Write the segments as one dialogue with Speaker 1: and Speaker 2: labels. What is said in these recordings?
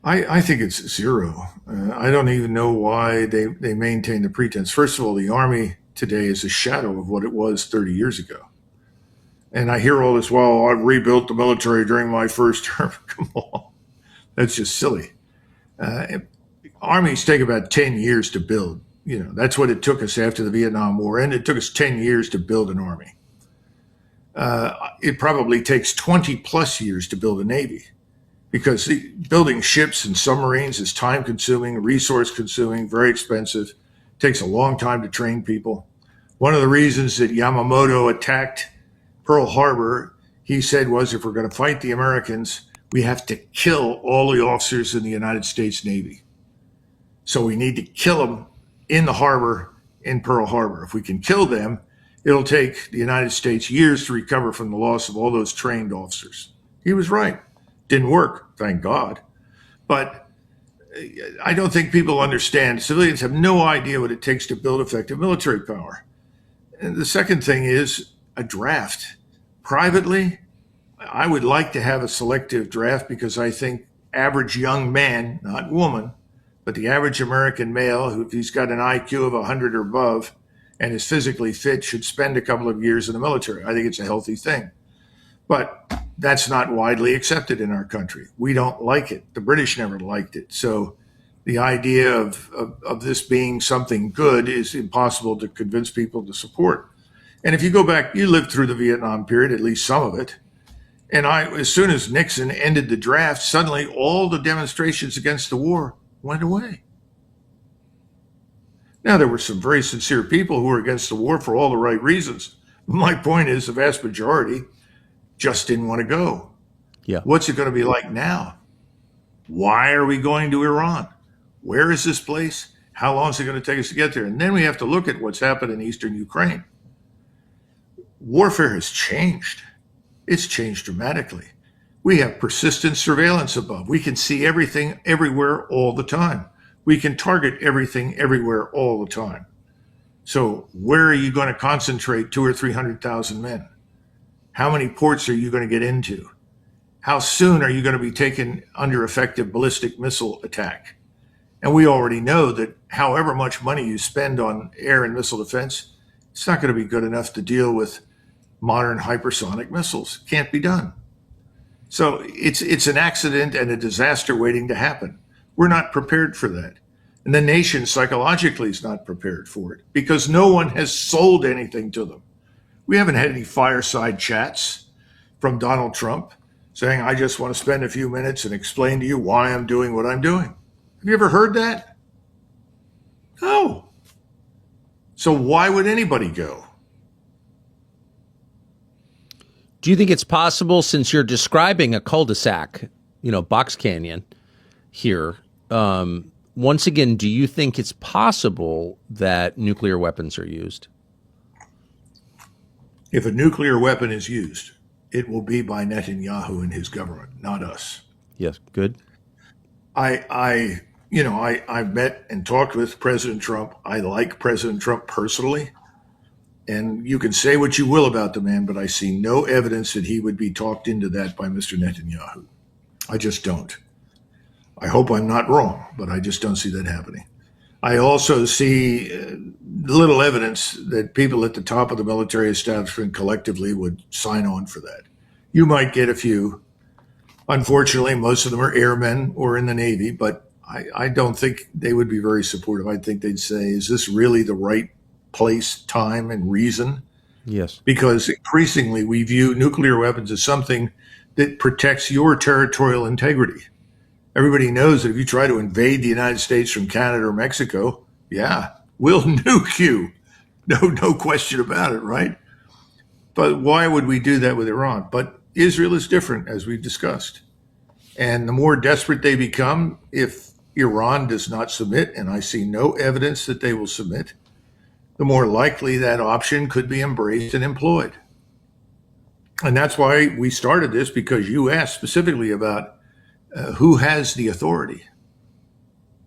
Speaker 1: I think it's zero. I don't even know why they maintain the pretense. First of all, the Army today is a shadow of what it was 30 years ago. And I hear all this, well, I rebuilt the military during my first term. Come on. That's just silly. Uh, Armies take about 10 years to build. That's what it took us after the Vietnam War. And it took us 10 years to build an army. It probably takes 20 plus years to build a navy because building ships and submarines is time consuming, resource consuming, very expensive. It takes a long time to train people. One of the reasons that Yamamoto attacked Pearl Harbor, he said, was if we're going to fight the Americans, we have to kill all the officers in the United States Navy. So we need to kill them in the harbor in Pearl Harbor. If we can kill them, it'll take the United States years to recover from the loss of all those trained officers. He was right. Didn't work, thank God. But I don't think people understand. Civilians have no idea what it takes to build effective military power. And the second thing is a draft. Privately, I would like to have a selective draft because I think average young man, not woman, but the average American male, who if he's got an IQ of 100 or above and is physically fit, should spend a couple of years in the military. I think it's a healthy thing. But that's not widely accepted in our country. We don't like it. The British never liked it. So the idea of this being something good is impossible to convince people to support. And if you go back, you lived through the Vietnam period, at least some of it. And as soon as Nixon ended the draft, suddenly all the demonstrations against the war went away. Now, there were some very sincere people who were against the war for all the right reasons. My point is, the vast majority just didn't want to go.
Speaker 2: Yeah.
Speaker 1: What's it going to be like now? Why are we going to Iran? Where is this place? How long is it going to take us to get there? And then we have to look at what's happened in eastern Ukraine. Warfare has changed. It's changed dramatically. We have persistent surveillance above. We can see everything everywhere all the time. We can target everything everywhere all the time. So where are you going to concentrate 200,000 or 300,000 men? How many ports are you going to get into? How soon are you going to be taken under effective ballistic missile attack? And we already know that however much money you spend on air and missile defense, it's not going to be good enough to deal with modern hypersonic missiles. Can't be done. So it's an accident and a disaster waiting to happen. We're not prepared for that. And the nation psychologically is not prepared for it because no one has sold anything to them. We haven't had any fireside chats from Donald Trump saying, I just want to spend a few minutes and explain to you why I'm doing what I'm doing. Have you ever heard that? No. So why would anybody go?
Speaker 2: Do you think it's possible, since you're describing a cul-de-sac, Box Canyon here, once again, do you think it's possible that nuclear weapons are used?
Speaker 1: If a nuclear weapon is used, it will be by Netanyahu and his government, not us.
Speaker 2: Yes, good.
Speaker 1: I met and talked with President Trump. I like President Trump personally. And you can say what you will about the man, but I see no evidence that he would be talked into that by Mr. Netanyahu. I just don't. I hope I'm not wrong, but I just don't see that happening. I also see little evidence that people at the top of the military establishment collectively would sign on for that. You might get a few. Unfortunately, most of them are airmen or in the Navy, but I don't think they would be very supportive. I think they'd say, is this really the right place, time, and reason?
Speaker 2: Yes.
Speaker 1: Because increasingly we view nuclear weapons as something that protects your territorial integrity. Everybody knows that if you try to invade the United States from Canada or Mexico, yeah, we'll nuke you. No question about it, right? But why would we do that with Iran? But Israel is different, as we've discussed. And the more desperate they become, if Iran does not submit, and I see no evidence that they will submit, the more likely that option could be embraced and employed. And that's why we started this, because you asked specifically about who has the authority.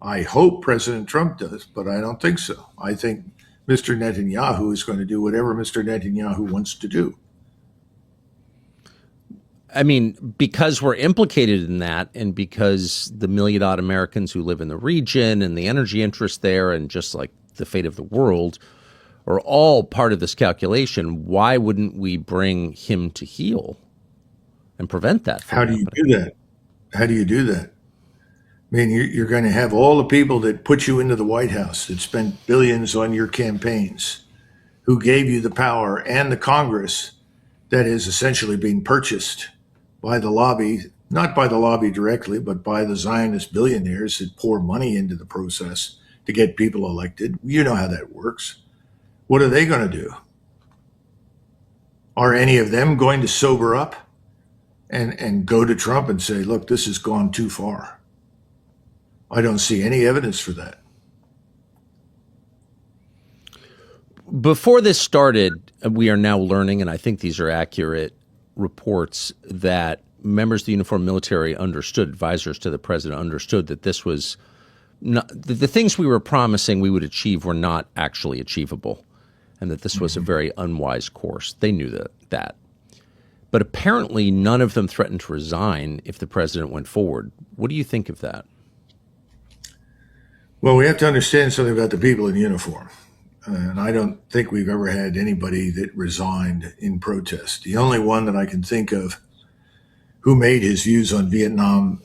Speaker 1: I hope President Trump does, but I don't think so. I think Mr. Netanyahu is going to do whatever Mr. Netanyahu wants to do.
Speaker 2: I mean, because we're implicated in that, and because the million odd Americans who live in the region and the energy interest there, and just like the fate of the world, are all part of this calculation, why wouldn't we bring him to heel and prevent that from
Speaker 1: How do you
Speaker 2: happening?
Speaker 1: do that? How do you do that? I mean, you're going to have all the people that put you into the White House, that spent billions on your campaigns, who gave you the power, and the Congress that is essentially being purchased by the lobby, not by the lobby directly, but by the Zionist billionaires that pour money into the process to get people elected. You know how that works. What are they going to do? Are any of them going to sober up and go to Trump and say, look, this has gone too far? I don't see any evidence for that.
Speaker 2: Before this started, we are now learning, and I think these are accurate reports, that members of the uniformed military understood, advisors to the president understood that this was not, the things we were promising we would achieve were not actually achievable, and that this was a very unwise course. They knew that. But apparently none of them threatened to resign if the president went forward. What do you think of that?
Speaker 1: Well, we have to understand something about the people in uniform. And I don't think we've ever had anybody that resigned in protest. The only one that I can think of who made his views on Vietnam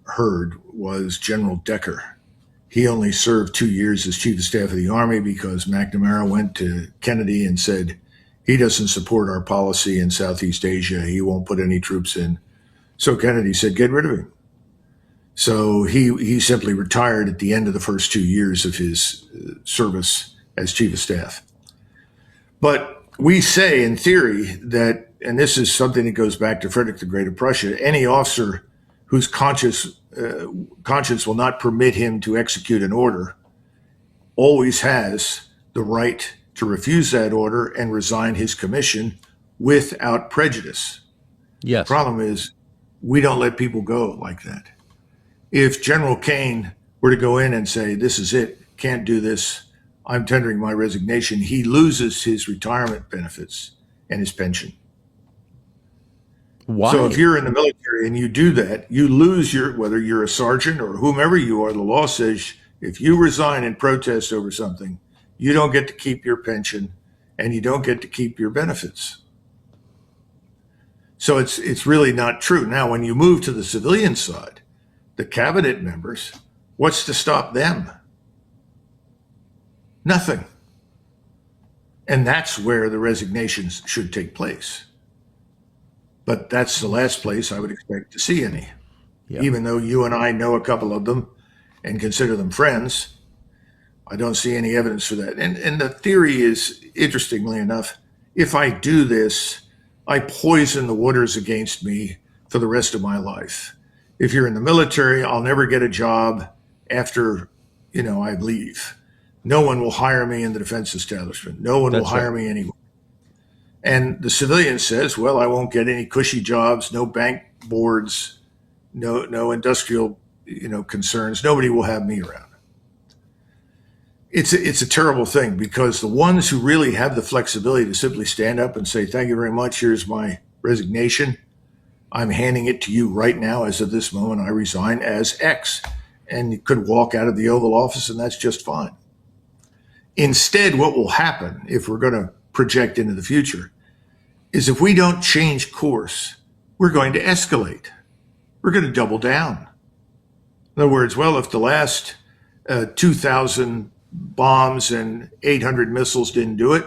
Speaker 1: heard was General Decker. He only served 2 years as chief of staff of the Army because McNamara went to Kennedy and said, he doesn't support our policy in Southeast Asia. He won't put any troops in. So Kennedy said, get rid of him. So he simply retired at the end of the first 2 years of his service as chief of staff. But we say in theory that, and this is something that goes back to Frederick the Great of Prussia, any officer whose conscience will not permit him to execute an order always has the right to refuse that order and resign his commission without prejudice.
Speaker 2: Yes.
Speaker 1: The problem is we don't let people go like that. If General Kane were to go in and say, this is it, can't do this, I'm tendering my resignation, he loses his retirement benefits and his pension.
Speaker 2: Why?
Speaker 1: So if you're in the military and you do that, you lose whether you're a sergeant or whomever you are, the law says if you resign in protest over something, you don't get to keep your pension and you don't get to keep your benefits. So it's really not true. Now, when you move to the civilian side, the cabinet members, what's to stop them? Nothing. And that's where the resignations should take place. But that's the last place I would expect to see any. Yeah. Even though you and I know a couple of them and consider them friends, I don't see any evidence for that. And the theory is, interestingly enough, if I do this, I poison the waters against me for the rest of my life. If you're in the military, I'll never get a job after, I leave. No one will hire me in the defense establishment. No one will hire me anywhere. And the civilian says, well, I won't get any cushy jobs, no bank boards, no industrial, concerns. Nobody will have me around. It's a terrible thing because the ones who really have the flexibility to simply stand up and say, thank you very much, here's my resignation. I'm handing it to you right now. As of this moment, I resign as X. And you could walk out of the Oval Office and that's just fine. Instead, what will happen if we're going to project into the future is if we don't change course, we're going to escalate. We're going to double down. In other words, well, if the last 2,000 bombs and 800 missiles didn't do it,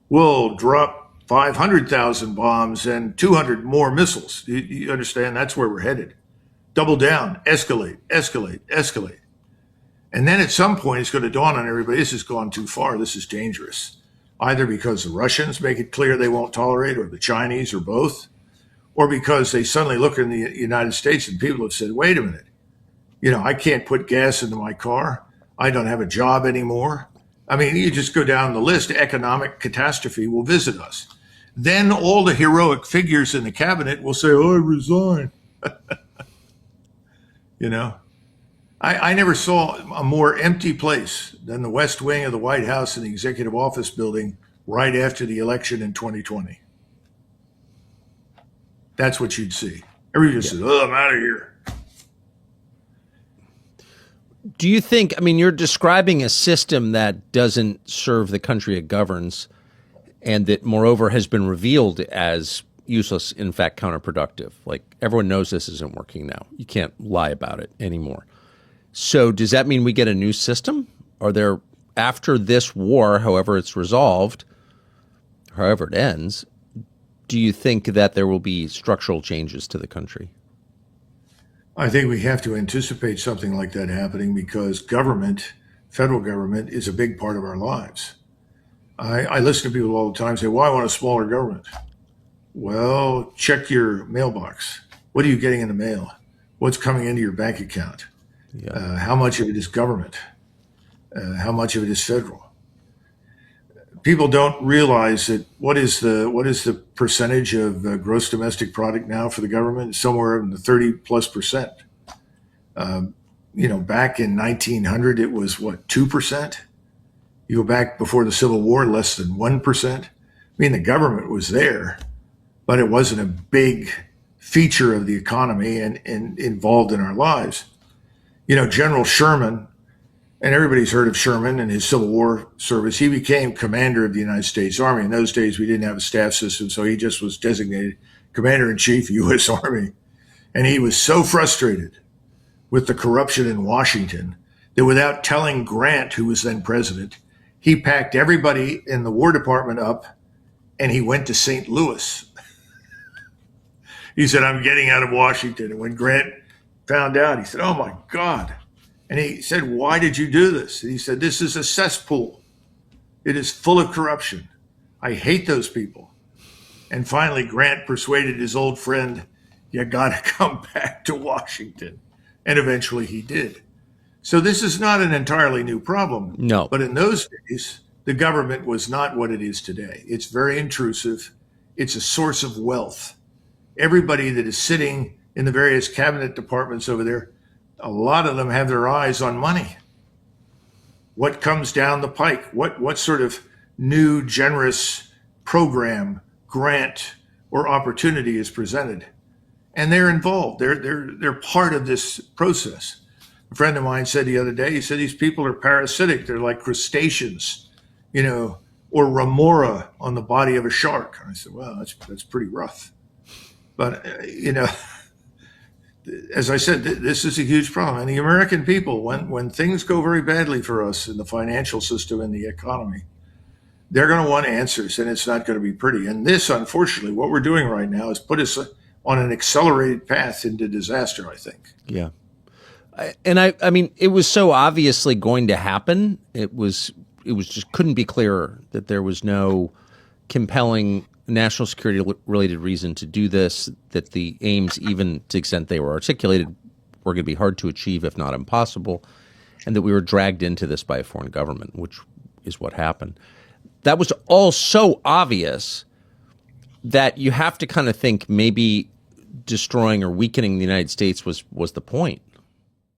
Speaker 1: we'll drop 500,000 bombs and 200 more missiles. You understand? That's where we're headed. Double down, escalate, escalate, escalate. And then at some point, it's going to dawn on everybody, this has gone too far. This is dangerous. Either because the Russians make it clear they won't tolerate, or the Chinese, or both, or because they suddenly look in the United States and people have said, wait a minute, I can't put gas into my car. I don't have a job anymore. I mean, you just go down the list, economic catastrophe will visit us. Then all the heroic figures in the cabinet will say, oh, I resign. I never saw a more empty place than the West Wing of the White House and the Executive Office building right after the election in 2020. That's what you'd see. Everybody just says, "Oh, I'm out of here."
Speaker 2: Do you think, I mean, you're describing a system that doesn't serve the country it governs and that, moreover, has been revealed as useless, in fact, counterproductive. Like, everyone knows this isn't working now. You can't lie about it anymore. So does that mean we get a new system? Are there, after this war, however it's resolved, however it ends, do you think that there will be structural changes to the country?
Speaker 1: I think we have to anticipate something like that happening because government, federal government, is a big part of our lives. I listen to people all the time say, "Well, I want a smaller government." Well, check your mailbox. What are you getting in the mail? What's coming into your bank account?
Speaker 2: Yeah.
Speaker 1: How much of it is government? How much of it is federal? People don't realize that what is the percentage of gross domestic product now for the government? It's somewhere in the 30+%. Back in 1900, it was what, 2%? You go back before the Civil War, less than 1%. I mean, the government was there, but it wasn't a big feature of the economy and involved in our lives. General Sherman, and everybody's heard of Sherman and his Civil War service. He became commander of the United States Army. In those days, we didn't have a staff system, so he just was designated commander-in-chief, U.S. Army. And he was so frustrated with the corruption in Washington that without telling Grant, who was then president, he packed everybody in the War Department up and he went to St. Louis. He said, "I'm getting out of Washington." And when Grant found out, he said, "Oh my God." And he said, "Why did you do this?" And he said, "This is a cesspool. It is full of corruption. I hate those people." And finally, Grant persuaded his old friend, "You got to come back to Washington." And eventually he did. So this is not an entirely new problem.
Speaker 2: No.
Speaker 1: But in those days, the government was not what it is today. It's very intrusive. It's a source of wealth. Everybody that is sitting in the various cabinet departments over there, a lot of them have their eyes on money. What comes down the pike? What sort of new generous program, grant, or opportunity is presented? And they're involved. They're part of this process. A friend of mine said the other day, he said, these people are parasitic. They're like crustaceans, or remora on the body of a shark. And I said, well, that's pretty rough. But, as I said, this is a huge problem. And the American people, when things go very badly for us in the financial system and the economy, they're going to want answers, and it's not going to be pretty. And this, unfortunately, what we're doing right now is put us on an accelerated path into disaster, I think.
Speaker 2: Yeah. I mean, it was so obviously going to happen. It was just couldn't be clearer that there was no compelling national security related reason to do this, that the aims, even to the extent they were articulated, were going to be hard to achieve, if not impossible, and that we were dragged into this by a foreign government, which is what happened. That was all so obvious that you have to kind of think maybe destroying or weakening the United States was the point.